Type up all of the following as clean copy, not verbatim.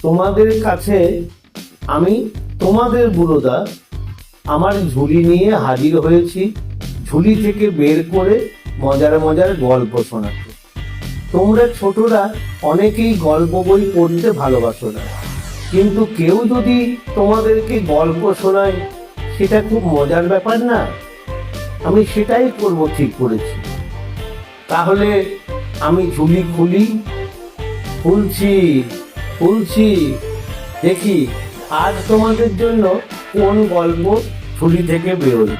তোমাদের কাছে আমি তোমাদের বুড়োদা আমার ঝুলি নিয়ে হাজির হয়েছি, ঝুলি থেকে বের করে মজার মজার গল্প শোনাতে। তোমরা ছোটরা অনেকেই গল্প বই পড়তে ভালোবাসো না, কিন্তু কেউ যদি তোমাদেরকে গল্প শোনায় সেটা খুব মজার ব্যাপার না? আমি সেটাই করব ঠিক করেছি। তাহলে আমি ঝুলি খুলছি খুলছি, দেখি আজ তোমাদের জন্য কোন গল্প ঝুলি থেকে বেরোয়।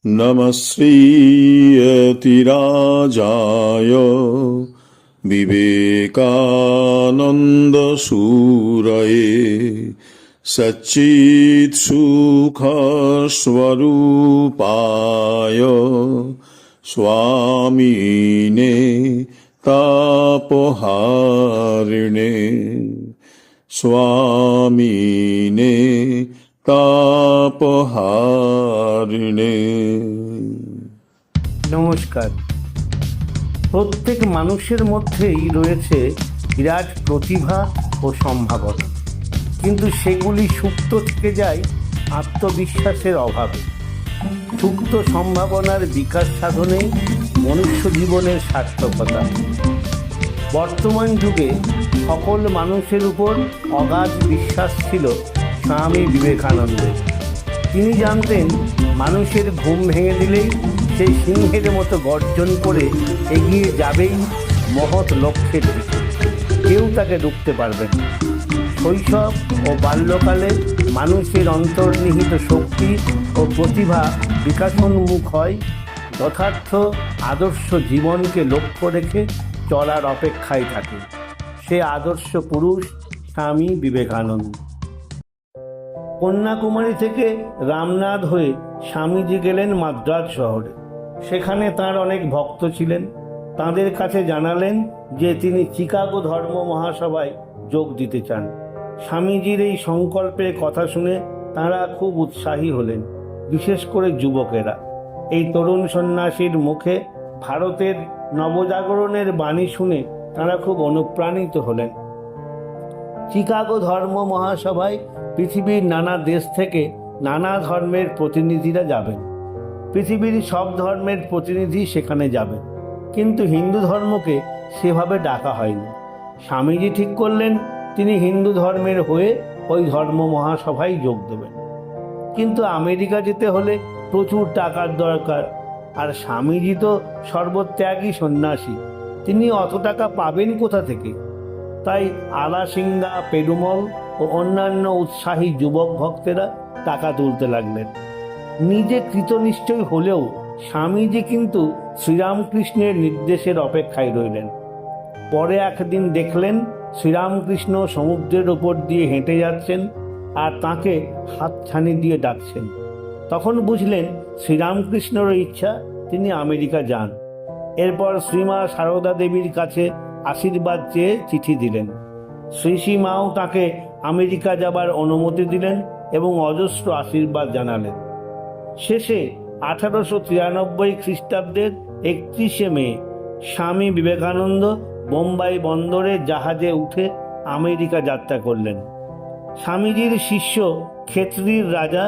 নমঃ শ্রীয়তিরাজায় বিবেকানন্দ সুরয়ে সচ্চিৎ সুখ স্বরূপায় স্বামিনে তাপহারিণে স্বামিনে তাপহারিণে। নমস্কার। প্রত্যেক মানুষের মধ্যেই রয়েছে বিরাট প্রতিভা ও সম্ভাবনা, কিন্তু সেগুলি সুপ্ত থেকে যায় আত্মবিশ্বাসের অভাবে। সুপ্ত সম্ভাবনার বিকাশ সাধনে মনুষ্য জীবনের সার্থকতা। বর্তমান যুগে সকল মানুষের উপর অগাধ বিশ্বাস ছিল স্বামী বিবেকানন্দের। তিনি জানতেন মানুষের ঘুম ভেঙে দিলেই সেই সিংহের মতো গর্জন করে এগিয়ে যাবেই মহৎ লক্ষ্যের দিকে, কেউ তাকে রুখতে পারবে না। শৈশব ও বাল্যকালে মানুষের অন্তর্নিহিত শক্তি ও প্রতিভা বিকাশোন্মুখ হয়, যথার্থ আদর্শ জীবনকে লক্ষ্য রেখে চলার অপেক্ষায় থাকে। সে আদর্শ পুরুষ স্বামী বিবেকানন্দ। কন্যাকুমারী থেকে রামনাথ হয়ে স্বামীজি গেলেন মাদ্রাজ শহরে। সেখানে তার অনেক ভক্ত ছিলেন। তাদের কাছে জানালেন যে তিনি চিকাগো ধর্ম মহাসভায় যোগ দিতে চান। স্বামীজির এই সংকল্পের কথা শুনে তাঁরা খুব উৎসাহী হলেন, বিশেষ করে যুবকেরা। এই তরুণ সন্ন্যাসীর মুখে ভারতের নবজাগরণের বাণী শুনে তাঁরা খুব অনুপ্রাণিত হলেন। চিকাগো ধর্ম মহাসভায় পৃথিবীর নানা দেশ থেকে নানা ধর্মের প্রতিনিধিরা যাবেন। পৃথিবীর সব ধর্মের প্রতিনিধি সেখানে যাবেন, কিন্তু হিন্দু ধর্মকে সেভাবে ডাকা হয়নি। স্বামীজি ঠিক করলেন তিনি হিন্দু ধর্মের হয়ে ওই ধর্ম মহাসভায় যোগ দেবেন। কিন্তু আমেরিকা যেতে হলে প্রচুর টাকার দরকার, আর স্বামীজি তো সর্বত্যাগী সন্ন্যাসী, তিনি অত টাকা পাবেন কোথা থেকে? তাই আলাসিঙ্গা, পেরুমল ও অন্যান্য উৎসাহী যুবক ভক্তেরা টাকা তুলতে লাগলেন। নিজে কৃতনিশ্চয় হলেও স্বামীজি কিন্তু শ্রীরামকৃষ্ণের নির্দেশের অপেক্ষায় রইলেন। পরে একদিন দেখলেন শ্রীরামকৃষ্ণ সমুদ্রের ওপর দিয়ে হেঁটে যাচ্ছেন আর তাকে হাতছানি দিয়ে ডাকছেন। তখন বুঝলেন শ্রীরামকৃষ্ণেরও ইচ্ছা তিনি আমেরিকা যান। এরপর শ্রীমা সারদা দেবীর কাছে আশীর্বাদ চেয়ে চিঠি দিলেন। শ্রী মাও তাকে আমেরিকা যাবার অনুমতি দিলেন এবং অজস্র আশীর্বাদ জানালেন। শেষে 1893 খ্রিস্টাব্দের 31শে মে স্বামী বিবেকানন্দ বোম্বাই বন্দরে জাহাজে উঠে আমেরিকা যাত্রা করলেন। স্বামীজির শিষ্য ক্ষেত্রীর রাজা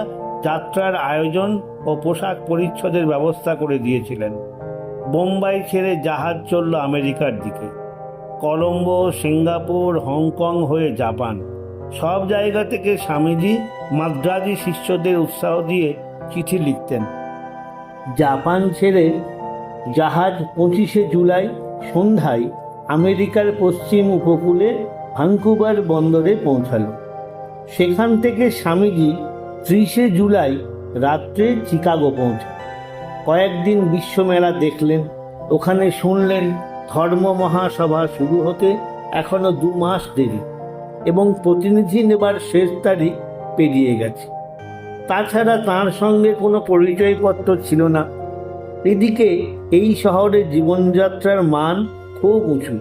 যাত্রার আয়োজন ও পোশাক পরিচ্ছদের ব্যবস্থা করে দিয়েছিলেন। বোম্বাই ছেড়ে জাহাজ চলল আমেরিকার দিকে। কলম্বো, সিঙ্গাপুর, হংকং হয়ে জাপান, সব জায়গা থেকে স্বামীজি মাদ্রাজি শিষ্যদের উৎসাহ দিয়ে চিঠি লিখতেন। জাপান ছেড়ে জাহাজ 25শে জুলাই সন্ধ্যায় আমেরিকার পশ্চিম উপকূলে ভ্যাঙ্কুভার বন্দরে পৌঁছালো। সেখান থেকে স্বামীজি 30শে জুলাই রাত্রে চিকাগো পৌঁছান। কয়েকদিন বিশ্বমেলা দেখলেন। ওখানে শুনলেন ধর্ম মহাসভা শুরু হতে এখনো 2 মাস দেরি এবং প্রতিনিধি নেবার শেষ তারিখ পেরিয়ে গেছে। তাছাড়া তার সঙ্গে কোনো পরিচয়পত্র ছিল না। এদিকে এই শহরের জীবনযাত্রার মান খুব উঁচু।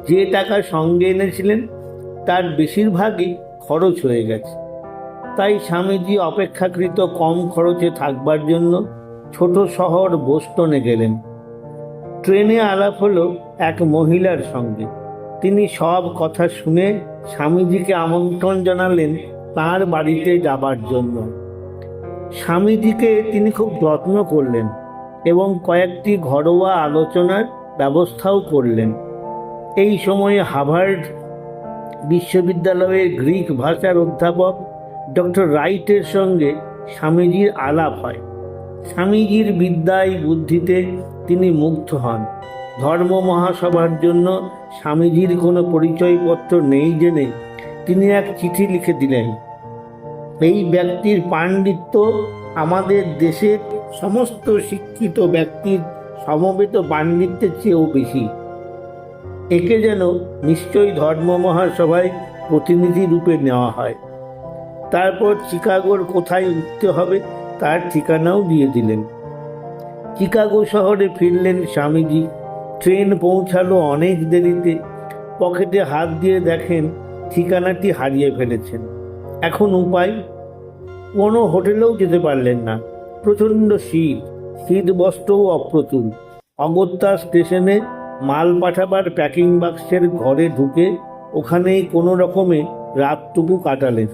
যে টাকা সঙ্গে এনেছিলেন তার বেশিরভাগই খরচ হয়ে গেছে। তাই স্বামীজি অপেক্ষাকৃত কম খরচে থাকবার জন্য ছোট শহর বোস্টনে গেলেন। ট্রেনে আলাপ হলো এক মহিলার সঙ্গে। তিনি সব কথা শুনে স্বামীজিকে আমন্ত্রণ জানালেন তার বাড়িতে যাবার জন্য। স্বামীজিকে তিনি খুব যত্ন করলেন এবং কয়েকটি ঘরোয়া আলোচনার ব্যবস্থাও করলেন। এই সময়ে হার্ভার্ড বিশ্ববিদ্যালয়ের গ্রিক ভাষার অধ্যাপক ডক্টর রাইটের সঙ্গে স্বামীজির আলাপ হয়। স্বামীজির বিদ্যায় বুদ্ধিতে তিনি মুগ্ধ হন। ধর্ম মহাসভার জন্য স্বামীজির কোনো পরিচয়পত্র নেই জেনে তিনি এক চিঠি লিখে দিলেন, এই ব্যক্তির পাণ্ডিত্য আমাদের দেশের সমস্ত শিক্ষিত ব্যক্তির সমবেত পাণ্ডিত্যের চেয়েও বেশি। একে যেন নিশ্চয়ই ধর্ম মহাসভায় প্রতিনিধি রূপে নেওয়া হয়। তারপর চিকাগোর কোথায় উঠতে হবে তার ঠিকানাও দিয়ে দিলেন। চিকাগো শহরে ফিরলেন স্বামীজি। ট্রেন পৌঁছালো অনেক দেরিতে। পকেটে হাত দিয়ে দেখেন ঠিকানাটি হারিয়ে ফেলেছেন। এখন উপায়? কোনো হোটেলেও যেতে পারলেন না। প্রচণ্ড শীত বস্ত্রও অপ্রতুল। অগত্যা স্টেশনে মাল পাঠাবার প্যাকিং বাক্সের ঘরে ঢুকে ওখানেই কোনো রকমে রাতটুকু কাটালেন।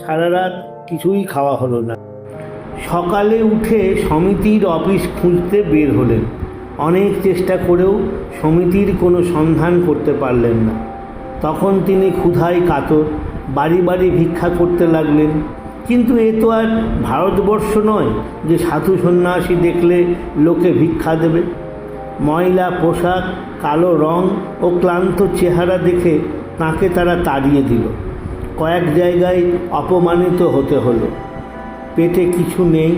সারা রাত কিছুই খাওয়া হলো না। সকালে উঠে সমিতির অফিস খুঁজতে বের হলেন। অনেক চেষ্টা করেও সমিতির কোনো সন্ধান করতে পারলেন না। তখন তিনি ক্ষুধায় কাতর বাড়ি বাড়ি ভিক্ষা করতে লাগলেন। কিন্তু এ তো আর ভারতবর্ষ নয় যে সাধু সন্ন্যাসী দেখলে লোকে ভিক্ষা দেবে। ময়লা পোশাক, কালো রং ও ক্লান্ত চেহারা দেখে তাকে তারা তাড়িয়ে দিল। কয়েক জায়গায় অপমানিত হতে হলো। পেটে কিছু নেই,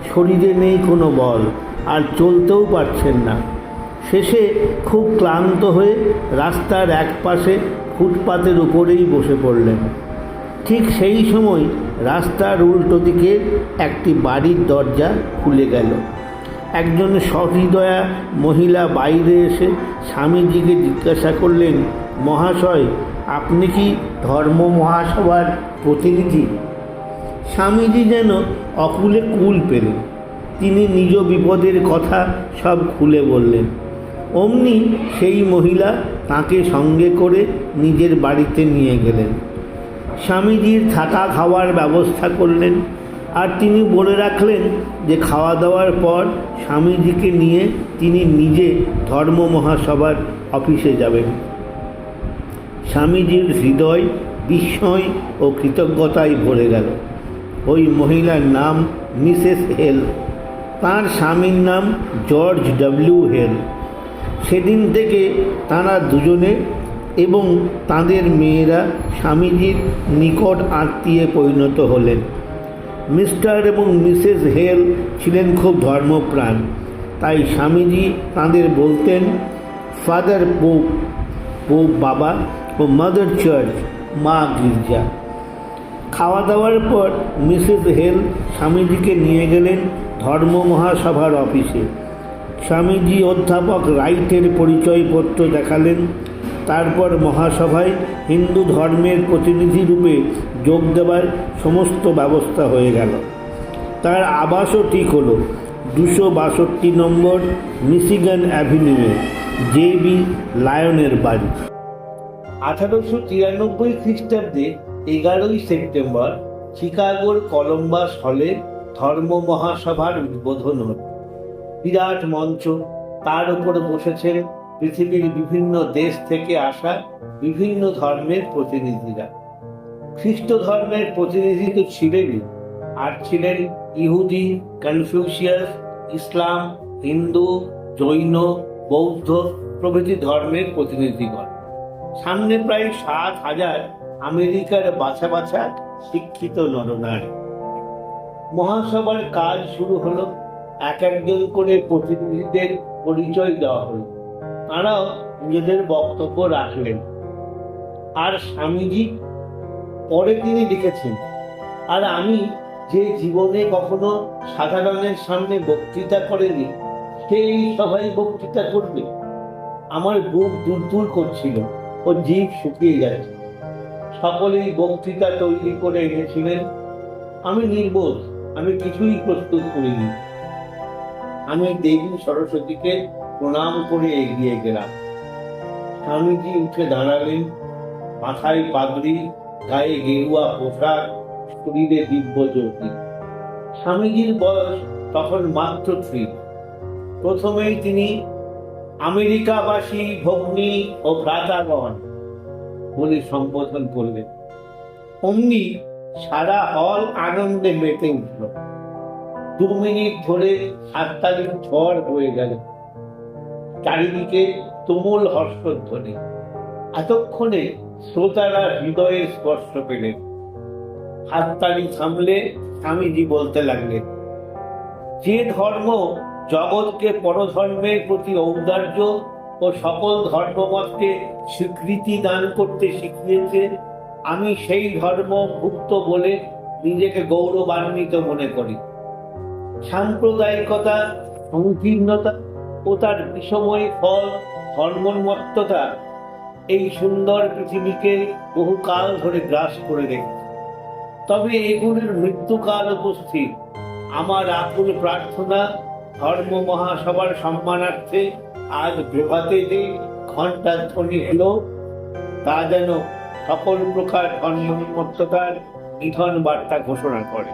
শরীরে নেই কোনো বল, আর চলতেও পারছেন না। শেষে খুব ক্লান্ত হয়ে রাস্তার এক পাশে ফুটপাতের উপরেই বসে পড়লেন। ঠিক সেই সময় রাস্তার উল্টো দিকে একটি বাড়ির দরজা খুলে গেল। একজন সহৃদয়া মহিলা বাইরে এসে স্বামীজিকে জিজ্ঞাসা করলেন, মহাশয়, আপনি কি ধর্ম মহাসভার প্রতিনিধি? স্বামীজি যেন অকুলে কুল পেলেন। তিনি নিজ বিপদের কথা সব খুলে বললেন। অমনি সেই মহিলা তাকে সঙ্গে করে নিজের বাড়িতে নিয়ে গেলেন। স্বামীজির থাকা খাওয়ার ব্যবস্থা করলেন, আর তিনি বলে রাখলেন যে খাওয়া দাওয়ার পর স্বামীজিকে নিয়ে তিনি নিজে ধর্ম মহাসভার অফিসে যাবেন। স্বামীজির হৃদয় বিস্ময় ও কৃতজ্ঞতায় ভরে গেল। ওই মহিলার নাম মিসেস হেল। তাঁর স্বামীর নাম জর্জ ডব্লিউ হেল। সেদিন থেকে তাঁরা দুজনে এবং তাঁদের মেয়েরা স্বামীজির নিকট আত্মীয়ে পরিণত হলেন। মিস্টার এবং মিসেস হেল ছিলেন খুব ধর্মপ্রাণ। তাই স্বামীজি তাঁদের বলতেন ফাদার পোপ, পোপ বাবা, ও মাদার চার্চ, মা গির্জা। খাওয়া দাওয়ার পর মিসেস হেল স্বামীজিকে নিয়ে গেলেন ধর্ম মহাসভার অফিসে। স্বামীজি অধ্যাপক রাইটের পরিচয়পত্র দেখালেন। তারপর মহাসভায় হিন্দু ধর্মের প্রতিনিধি রূপে যোগ দেওয়ার সমস্ত ব্যবস্থা হয়ে গেল। তার আবাসও ঠিক হলো 262 নম্বর মিশিগান অ্যাভিনিউয়ে, জে.বি. লায়নের বাড়ি। 1893 খ্রিস্টাব্দে 11ই সেপ্টেম্বর চিকাগোর কলম্বাস হলে ধর্ম মহাসভার উদ্বোধন হল। বিরাট মঞ্চ, তার উপর বসেছেন পৃথিবীর বিভিন্ন দেশ থেকে আসা বিভিন্ন ধর্মের প্রতিনিধিরা। খ্রিস্ট ধর্মের প্রতিনিধি তো ছিলেনই, আর ছিলেন ইহুদি, কনফিউশিয়াস, ইসলাম, হিন্দু, জৈন, বৌদ্ধ প্রভৃতি ধর্মের প্রতিনিধিগণ। সামনে প্রায় 7,000 আমেরিকার বাছা বাছা শিক্ষিত নরনারী। মহাসভার কাজ শুরু হলো। এক একজন করে প্রতিনিধিদের পরিচয় দেওয়া হলো। তাঁরাও নিজেদের বক্তব্য রাখলেন। আর স্বামীজি পরে তিনি লিখেছেন, আর আমি যে জীবনে কখনো সাধারণের সামনে বক্তৃতা করেনি, সেই সবাই বক্তৃতা করবে। আমার বুক দূর করছিল ও জিভ শুকিয়ে যাচ্ছে। সকলেই বক্তৃতা তৈরি করে এনেছিলেন। আমি নির্বোধ, আমি কিছুই প্রস্তুত করিনি। আমি দেবী সরস্বতীকে প্রণাম করে এগিয়ে গেলাম। স্বামীজি উঠে দাঁড়ালেন, মাথায় পাগড়ি, গায়ে গেরুয়া পোশাক, শরীরে দিব্য জ্যোতি। স্বামীজির বয়স তখন মাত্র 3। প্রথমেই তিনি আমেরিকাবাসী ভগ্নী ও ভ্রাতাগণ বলে সম্বোধন করলেন। অমনি সারা হল আনন্দে মেতে উঠল। 2 মিনিট ধরে হাততালির ঝড় হয়ে গেল। চারিদিকে তুমুল হর্ষধ্বনি। এতক্ষণে শ্রোতারা হৃদয়ের স্পর্শ পেলেন। হাততালি থামলে স্বামীজি বলতে লাগলেন, যে ধর্ম জগৎকে পরধর্মের প্রতি ঔদার্য ও সকল ধর্মমতকে স্বীকৃতি দান করতে শিখিয়েছে, আমি সেই ধর্ম ভুক্ত বলে নিজেকে গৌরবান্বিত মনে করি। সাম্প্রদায়িকতা, সংকীর্ণতা ও তার বিষময় ফল ধর্মোন্মত্ততা এই সুন্দর পৃথিবীকে বহুকাল ধরে গ্রাস করে রেখেছে। তবে এগুলির মৃত্যুকাল উপস্থিত। আমার আকুল প্রার্থনা, ধর্ম মহাসভার সম্মানার্থে আজ প্রভাতে যে ঘণ্টার ধ্বনি হল, তা যেন সকল প্রকার ধর্মোন্মত্ততার নিধন বার্তা ঘোষণা করে।